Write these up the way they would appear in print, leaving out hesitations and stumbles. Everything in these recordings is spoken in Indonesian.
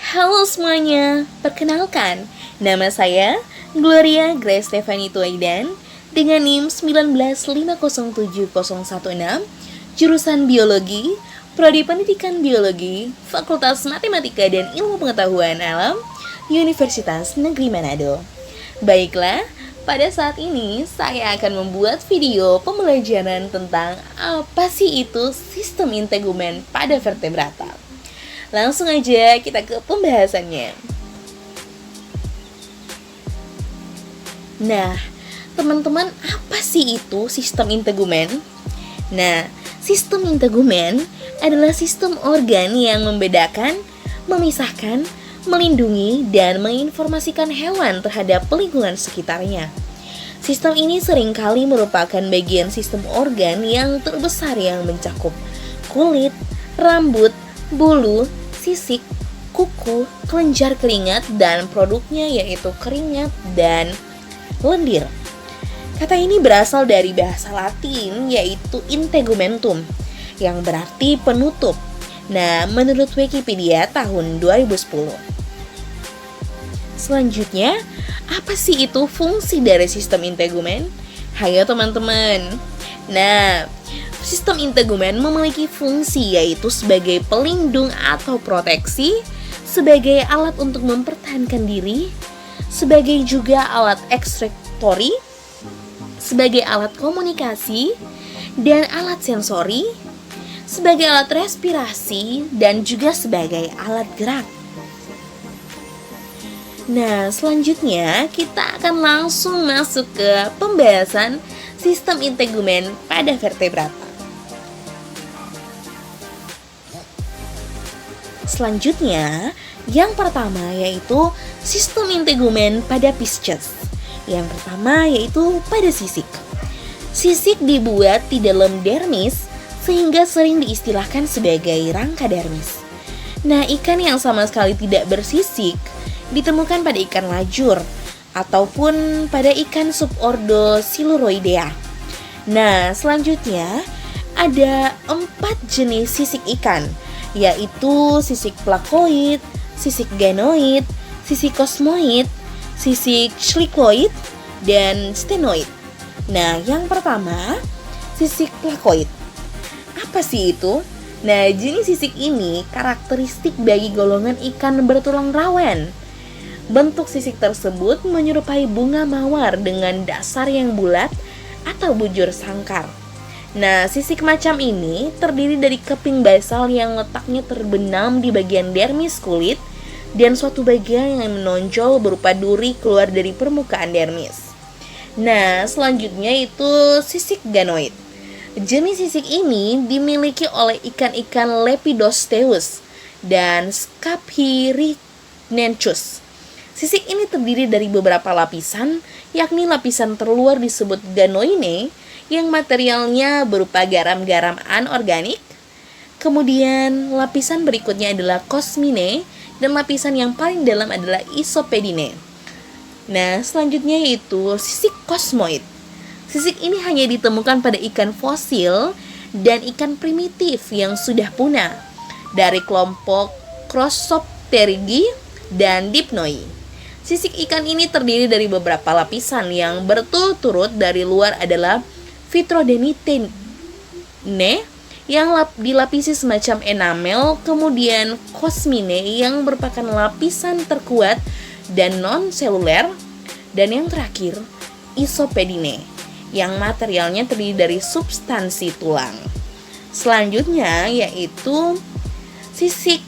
Halo semuanya, perkenalkan, nama saya Gloria Grace Stefani Tuaidan dengan NIM 1950716, jurusan Biologi, Prodi Pendidikan Biologi, Fakultas Matematika dan Ilmu Pengetahuan Alam, Universitas Negeri Manado. Baiklah, pada saat ini saya akan membuat video pembelajaran tentang apa sih itu sistem integumen pada vertebrata. Langsung aja kita ke pembahasannya. Nah, teman-teman, apa sih itu sistem integumen? Nah, sistem integumen adalah sistem organ yang membedakan, memisahkan, melindungi, dan menginformasikan hewan terhadap lingkungan sekitarnya. Sistem ini seringkali merupakan bagian sistem organ yang terbesar yang mencakup kulit, rambut, bulu, sisik, kuku, kelenjar keringat, dan produknya yaitu keringat dan lendir. Kata ini berasal dari bahasa Latin yaitu integumentum yang berarti penutup. Nah, menurut Wikipedia tahun 2010. Selanjutnya, apa sih itu fungsi dari sistem integumen? Hayo teman-teman. Nah, sistem integumen memiliki fungsi yaitu sebagai pelindung atau proteksi, sebagai alat untuk mempertahankan diri, sebagai juga alat ekstraktori, sebagai alat komunikasi, dan alat sensori, sebagai alat respirasi, dan juga sebagai alat gerak. Nah, selanjutnya kita akan langsung masuk ke pembahasan sistem integumen pada vertebrata. Selanjutnya, yang pertama yaitu sistem integumen pada Pisces. Yang pertama yaitu pada sisik. Sisik dibuat di dalam dermis sehingga sering diistilahkan sebagai rangka dermis. Nah, ikan yang sama sekali tidak bersisik ditemukan pada ikan lajur ataupun pada ikan subordo Siluroidea. Nah, selanjutnya ada 4 jenis sisik ikan, yaitu sisik plakoid, sisik ganoid, sisik kosmoid, sisik schlickoid, dan stenoid. Nah, yang pertama, sisik plakoid. Apa sih itu? Nah, jenis sisik ini karakteristik bagi golongan ikan bertulang rawan. Bentuk sisik tersebut menyerupai bunga mawar dengan dasar yang bulat atau bujur sangkar. Nah, sisik macam ini terdiri dari keping basal yang letaknya terbenam di bagian dermis kulit dan suatu bagian yang menonjol berupa duri keluar dari permukaan dermis. Nah, selanjutnya itu sisik ganoid. Jenis sisik ini dimiliki oleh ikan-ikan Lepidosteus dan Scaphyrhynchus. Sisik ini terdiri dari beberapa lapisan, yakni lapisan terluar disebut ganoine yang materialnya berupa garam-garam anorganik. Kemudian lapisan berikutnya adalah kosmine dan lapisan yang paling dalam adalah isopedine. Nah, selanjutnya yaitu sisik kosmoid. Sisik ini hanya ditemukan pada ikan fosil dan ikan primitif yang sudah punah dari kelompok Crossopterygii dan Dipnoi. Sisik ikan ini terdiri dari beberapa lapisan yang berturut-turut. Dari luar adalah Vitrodentine yang dilapisi semacam enamel, kemudian kosmine yang merupakan lapisan terkuat dan non-seluler, dan yang terakhir isopedine yang materialnya terdiri dari substansi tulang. Selanjutnya yaitu sisik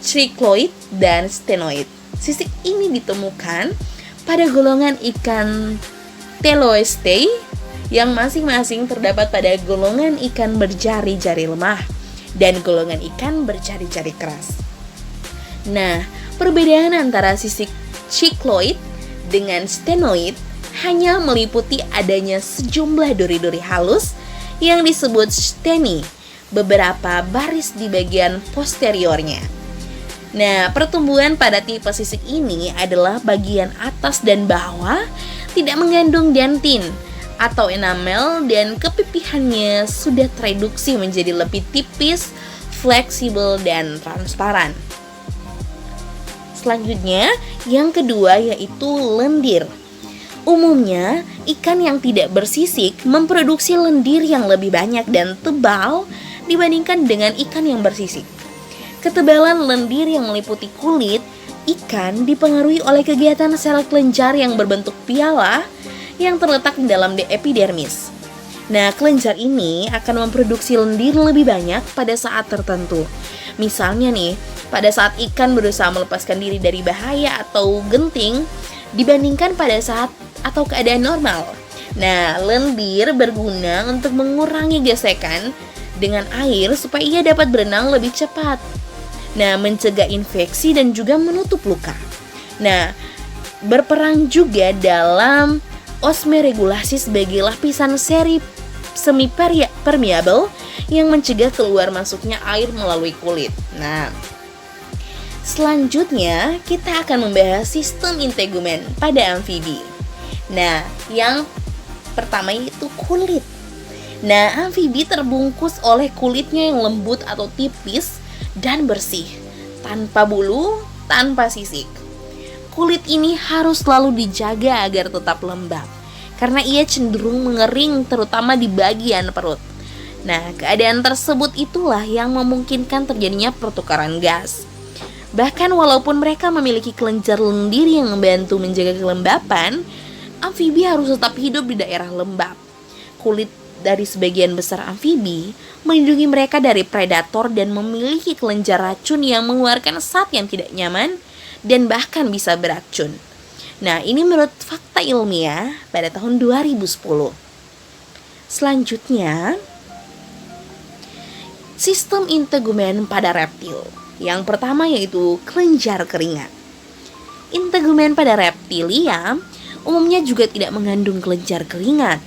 schlickoid dan stenoid. Sisik ini ditemukan pada golongan ikan Teleostei yang masing-masing terdapat pada golongan ikan berjari-jari lemah dan golongan ikan berjari-jari keras. Nah, perbedaan antara sisik schlickoid dengan stenoid hanya meliputi adanya sejumlah duri-duri halus yang disebut steni, beberapa baris di bagian posteriornya. Nah, pertumbuhan pada tipe sisik ini adalah bagian atas dan bawah tidak mengandung dentin atau enamel dan kepipihannya sudah tereduksi menjadi lebih tipis, fleksibel, dan transparan. selanjutnya, yang kedua yaitu lendir. Umumnya, ikan yang tidak bersisik memproduksi lendir yang lebih banyak dan tebal dibandingkan dengan ikan yang bersisik. Ketebalan lendir yang meliputi kulit ikan dipengaruhi oleh kegiatan sel kelenjar yang berbentuk piala yang terletak di dalam epidermis. Nah, kelenjar ini akan memproduksi lendir lebih banyak pada saat tertentu. Misalnya nih, pada saat ikan berusaha melepaskan diri dari bahaya atau genting dibandingkan pada saat atau keadaan normal. Nah, lendir berguna untuk mengurangi gesekan dengan air supaya ia dapat berenang lebih cepat. Nah, mencegah infeksi dan juga menutup luka. Nah, berperan juga dalam osmoregulasi sebagai lapisan semi permeable yang mencegah keluar masuknya air melalui kulit. Nah, selanjutnya kita akan membahas sistem integumen pada amfibi. Nah, yang pertama itu kulit. Nah, amfibi terbungkus oleh kulitnya yang lembut atau tipis dan bersih, tanpa bulu, tanpa sisik. Kulit ini harus selalu dijaga agar tetap lembab, karena ia cenderung mengering terutama di bagian perut. Nah, keadaan tersebut itulah yang memungkinkan terjadinya pertukaran gas. Bahkan walaupun mereka memiliki kelenjar lendir yang membantu menjaga kelembapan, amfibi harus tetap hidup di daerah lembab. Kulit dari sebagian besar amfibi melindungi mereka dari predator dan memiliki kelenjar racun yang mengeluarkan zat yang tidak nyaman dan bahkan bisa beracun. Nah, ini menurut fakta ilmiah pada tahun 2010. Selanjutnya, sistem integumen pada reptil. Yang pertama yaitu kelenjar keringat. Integumen pada reptilia umumnya juga tidak mengandung kelenjar keringat.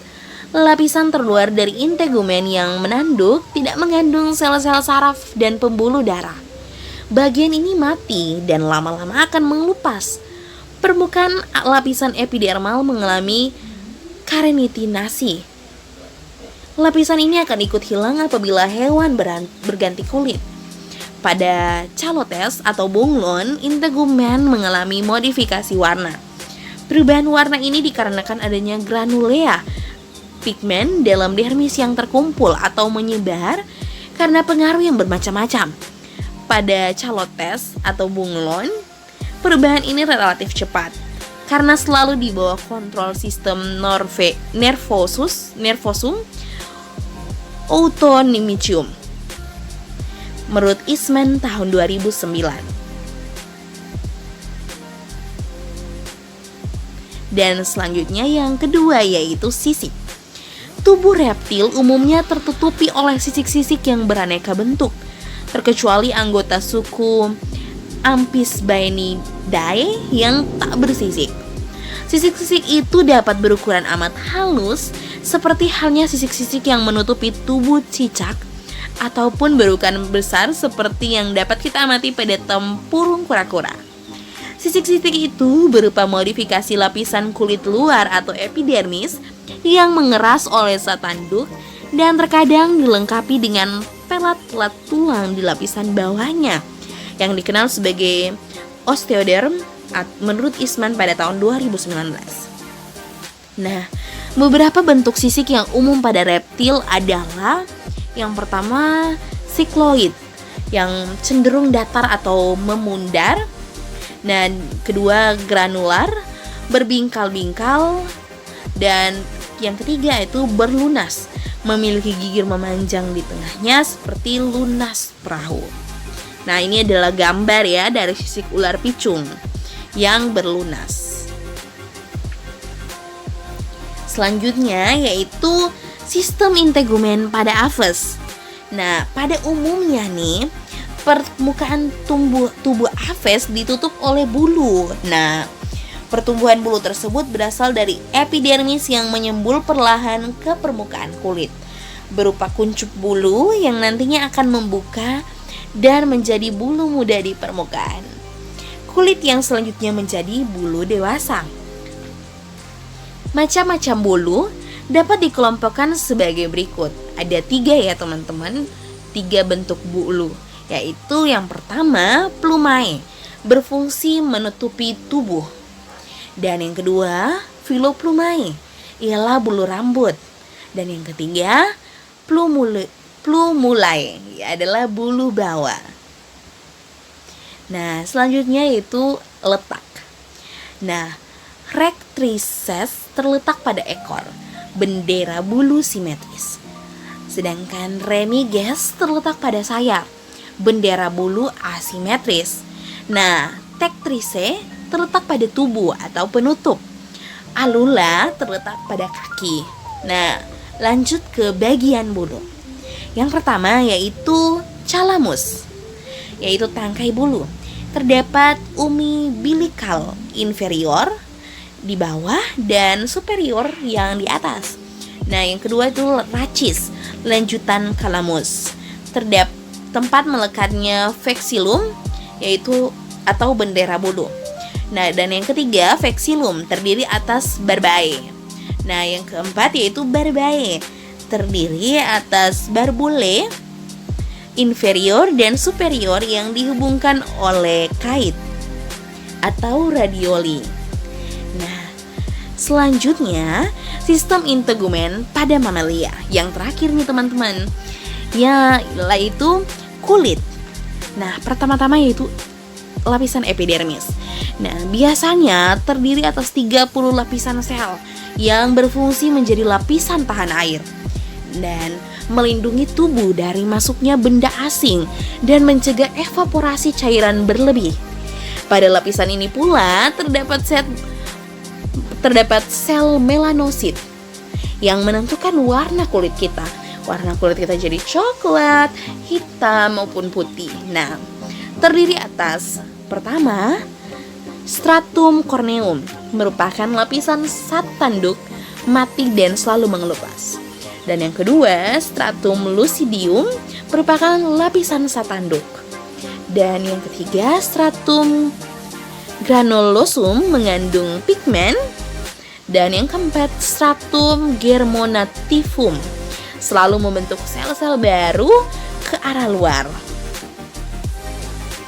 Lapisan terluar dari integumen yang menanduk tidak mengandung sel-sel saraf dan pembuluh darah. Bagian ini mati dan lama-lama akan mengelupas. Permukaan lapisan epidermal mengalami karenitinasi. Lapisan ini akan ikut hilang apabila hewan berganti kulit. Pada calotes atau bunglon, integumen mengalami modifikasi warna. Perubahan warna ini dikarenakan adanya granulea pigmen dalam dermis yang terkumpul atau menyebar karena pengaruh yang bermacam-macam. Pada calotes atau bunglon, perubahan ini relatif cepat karena selalu di bawah kontrol sistem nervosum autonomicum. Menurut Eastman tahun 2009. Dan selanjutnya yang kedua yaitu sisik. Tubuh reptil umumnya tertutupi oleh sisik-sisik yang beraneka bentuk, terkecuali anggota suku Amphisbaenidae yang tak bersisik. Sisik-sisik itu dapat berukuran amat halus, seperti halnya sisik-sisik yang menutupi tubuh cicak, ataupun berukuran besar seperti yang dapat kita amati pada tempurung kura-kura. Sisik-sisik itu berupa modifikasi lapisan kulit luar atau epidermis yang mengeras oleh zat tanduk dan terkadang dilengkapi dengan pelat-pelat tulang di lapisan bawahnya yang dikenal sebagai osteoderm menurut Eastman pada tahun 2019. Nah, beberapa bentuk sisik yang umum pada reptil adalah yang pertama sikloid yang cenderung datar atau memundar. Dan kedua granular, berbingkal-bingkal, dan yang ketiga itu berlunas, memiliki gigir memanjang di tengahnya seperti lunas perahu. Nah, ini adalah gambar ya dari sisik ular picung yang berlunas. Selanjutnya yaitu sistem integumen pada aves. Nah, pada umumnya nih permukaan tubuh aves ditutup oleh bulu. Nah, pertumbuhan bulu tersebut berasal dari epidermis yang menyembul perlahan ke permukaan kulit, berupa kuncup bulu yang nantinya akan membuka dan menjadi bulu muda di permukaan kulit yang selanjutnya menjadi bulu dewasa. Macam-macam bulu dapat dikelompokkan sebagai berikut. Ada 3 ya teman-teman, 3 bentuk bulu, yaitu yang pertama plumae, berfungsi menutupi tubuh. Dan yang kedua, filoplumae, ialah bulu rambut. Dan yang ketiga, plumulae, adalah bulu bawah. Nah, selanjutnya yaitu letak. Nah, rectrices terletak pada ekor, bendera bulu simetris. Sedangkan remiges terletak pada sayap, bendera bulu asimetris. Nah, tectrice terletak pada tubuh atau penutup. Alula terletak pada kaki. Nah, lanjut ke bagian bulu. Yang pertama yaitu calamus, yaitu tangkai bulu. Terdapat umbilikal inferior di bawah dan superior yang di atas. Nah, yang kedua itu rachis, lanjutan calamus. Terdapat tempat melekatnya vexillum, yaitu atau bendera bulu. Nah, dan yang ketiga vexillum terdiri atas barbae. Nah, yang keempat yaitu barbae, terdiri atas barbule inferior dan superior yang dihubungkan oleh kait atau radioli. Nah, selanjutnya sistem integumen pada mamalia. Yang terakhir nih teman-teman, yaitu kulit. Nah, pertama-tama yaitu lapisan epidermis. Nah, biasanya terdiri atas 30 lapisan sel yang berfungsi menjadi lapisan tahan air dan melindungi tubuh dari masuknya benda asing dan mencegah evaporasi cairan berlebih. Pada lapisan ini pula terdapat sel melanosit yang menentukan warna kulit kita. Warna kulit kita jadi coklat, hitam maupun putih. Nah, terdiri atas pertama, stratum corneum merupakan lapisan zat tanduk mati dan selalu mengelupas. Dan yang kedua, stratum lucidium merupakan lapisan zat tanduk. Dan yang ketiga, stratum granulosum mengandung pigmen. Dan yang keempat, stratum germinativum selalu membentuk sel-sel baru ke arah luar.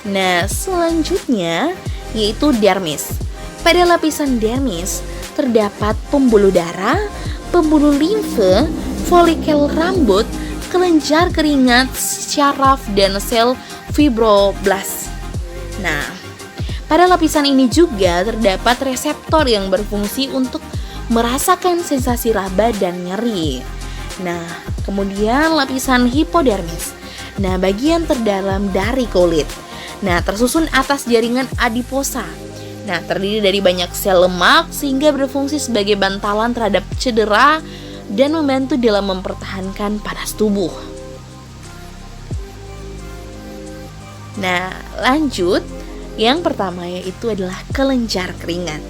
Nah, selanjutnya yaitu dermis. Pada lapisan dermis terdapat pembuluh darah, pembuluh limfe, folikel rambut, kelenjar keringat, syaraf, dan sel fibroblast. Nah, pada lapisan ini juga terdapat reseptor yang berfungsi untuk merasakan sensasi raba dan nyeri. Nah, kemudian lapisan hipodermis. Nah, bagian terdalam dari kulit. Nah, tersusun atas jaringan adiposa. Nah, terdiri dari banyak sel lemak sehingga berfungsi sebagai bantalan terhadap cedera dan membantu dalam mempertahankan panas tubuh. Nah, lanjut. Yang pertama yaitu adalah kelenjar keringat.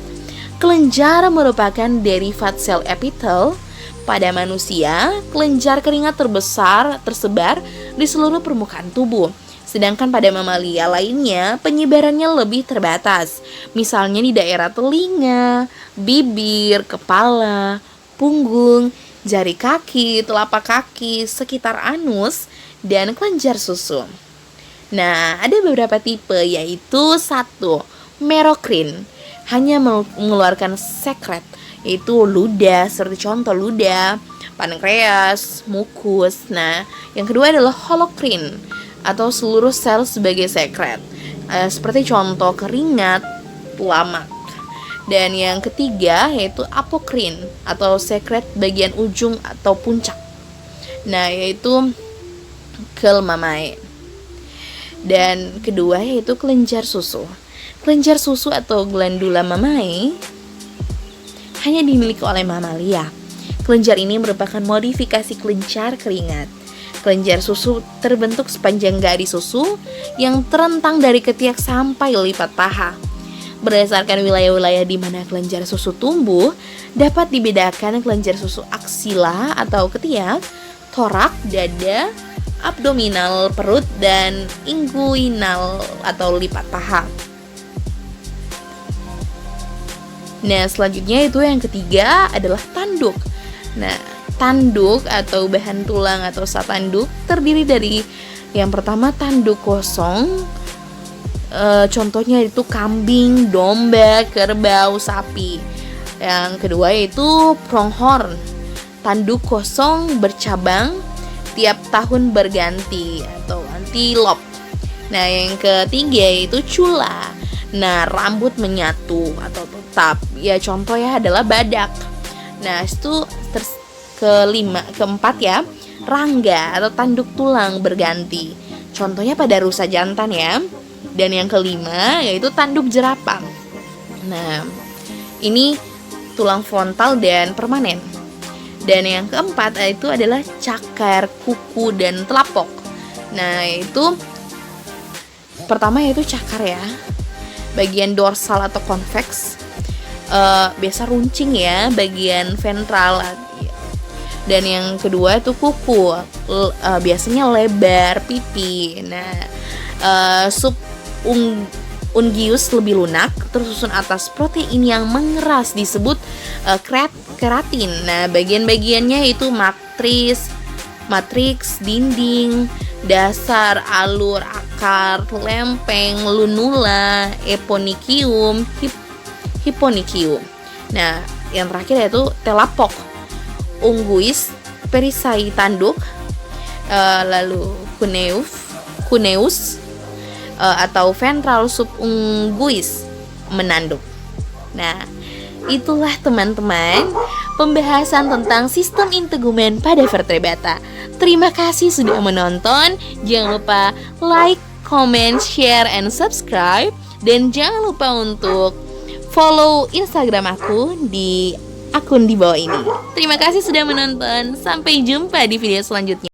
Kelenjar merupakan derivat sel epitel. Pada manusia, kelenjar keringat tersebar di seluruh permukaan tubuh. Sedangkan pada mamalia lainnya, penyebarannya lebih terbatas. Misalnya di daerah telinga, bibir, kepala, punggung, jari kaki, telapak kaki, sekitar anus, dan kelenjar susu. Nah, ada beberapa tipe, yaitu 1. Merokrin, hanya mengeluarkan sekret, yaitu ludah, seperti contoh ludah, pankreas, mukus. Nah, yang kedua adalah holokrin, atau seluruh sel sebagai sekret, seperti contoh keringat, lemak. Dan yang ketiga yaitu apokrin, atau sekret bagian ujung atau puncak. Nah, yaitu gel mamae. Dan kedua yaitu kelenjar susu. Kelenjar susu atau glandula mamae hanya dimiliki oleh mamalia. Kelenjar ini merupakan modifikasi kelenjar keringat. Kelenjar susu terbentuk sepanjang garis susu yang terentang dari ketiak sampai lipat paha. Berdasarkan wilayah-wilayah di mana kelenjar susu tumbuh, dapat dibedakan kelenjar susu aksila atau ketiak, torak, dada, abdominal, perut, dan inguinal atau lipat paha. Nah, selanjutnya itu yang ketiga adalah tanduk. Nah, tanduk atau bahan tulang atau zat tanduk terdiri dari yang pertama tanduk kosong, Contohnya itu kambing, domba, kerbau, sapi. Yang kedua yaitu pronghorn, tanduk kosong bercabang, tiap tahun berganti atau antelope. Nah, yang ketiga yaitu cula. Nah, rambut menyatu atau tetap. Ya, contoh ya adalah badak. Nah, itu keempat ya, rangga atau tanduk tulang berganti. Contohnya pada rusa jantan ya. Dan yang kelima yaitu tanduk jerapang. Nah, ini tulang frontal dan permanen. Dan yang keempat itu adalah cakar, kuku, dan telapok. Nah, itu pertama yaitu cakar ya, bagian dorsal atau konveks, biasa runcing ya, bagian ventral. Dan yang kedua itu kuku, biasanya lebar pipi. Nah, ungius lebih lunak, tersusun atas protein yang mengeras disebut keratin. Nah, bagian-bagiannya itu matriks, dinding, dasar, alur, akar, lempeng, lunula, eponychium, hyponychium. Nah, yang terakhir yaitu telapok, unguis, perisai tanduk, lalu cuneus, atau ventral subunguis menanduk. Nah, itulah teman-teman pembahasan tentang sistem integumen pada vertebrata. Terima kasih sudah menonton. Jangan lupa like, comment, share, and subscribe. Dan jangan lupa untuk follow Instagram aku di akun di bawah ini. Terima kasih sudah menonton. Sampai jumpa di video selanjutnya.